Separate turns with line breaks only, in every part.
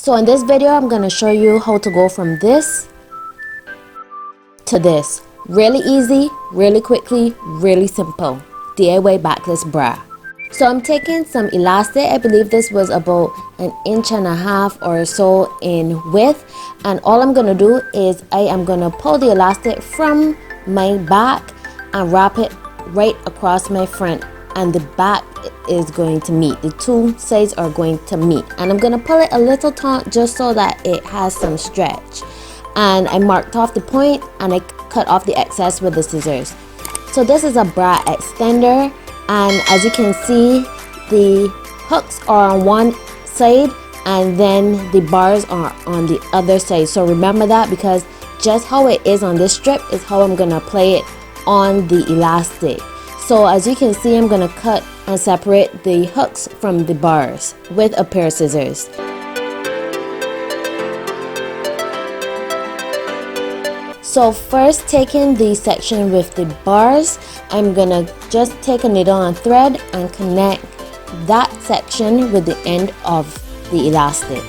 So in this video, I'm going to show you how to go from this to this. Really easy, really quickly, really simple. DIY backless bra. So I'm taking some elastic. I believe this was about 1.5 inches or so in width. And all I'm going to do is I am going to pull the elastic from my back and wrap it right across my front. And the back is going to meet. The two sides are going to meet. And I'm going to pull it a little taut just so that it has some stretch. And I marked off the point and I cut off the excess with the scissors. So this is a bra extender, and as you can see, the hooks are on one side and then the bars are on the other side. So remember that, because just how it is on this strip is how I'm going to play it on the elastic. So as you can see, I'm going to cut and separate the hooks from the bars with a pair of scissors. So first, taking the section with the bars, I'm gonna just take a needle and thread and connect that section with the end of the elastic.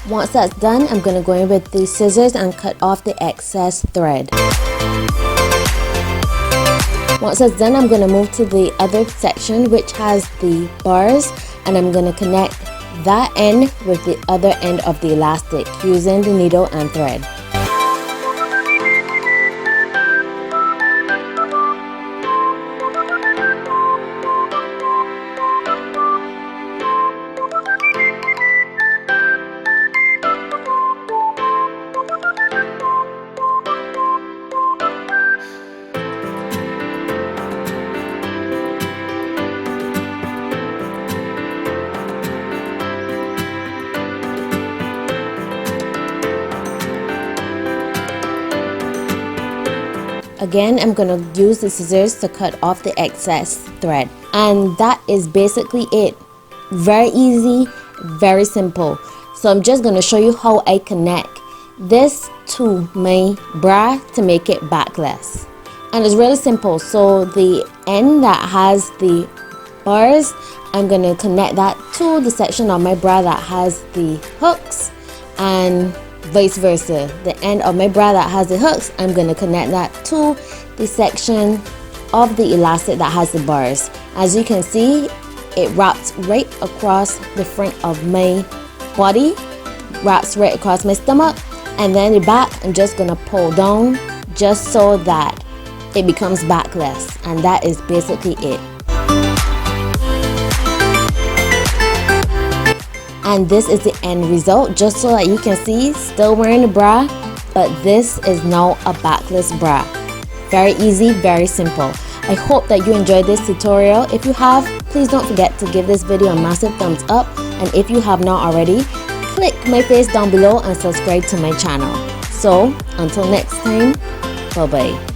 Once that's done, I'm going to go in with the scissors and cut off the excess thread. Once that's done, I'm going to move to the other section which has the bars, and I'm going to connect that end with the other end of the elastic using the needle and thread. Again, I'm going to use the scissors to cut off the excess thread. And that is basically it. Very easy, very simple. So I'm just going to show you how I connect this to my bra to make it backless. And it's really simple. So the end that has the bars, I'm going to connect that to the section of my bra that has the hooks, and vice versa. The end of my bra that has the hooks, I'm going to connect that to the section of the elastic that has the bars. As you can see, it wraps right across the front of my body, wraps right across my stomach, and then the back I'm just going to pull down just so that it becomes backless, and that is basically it. And this is the end result, just so that you can see, still wearing the bra, but this is now a backless bra. Very easy, very simple. I hope that you enjoyed this tutorial. If you have, please don't forget to give this video a massive thumbs up, and if you have not already, click my face down below and subscribe to my channel. So until next time, bye bye.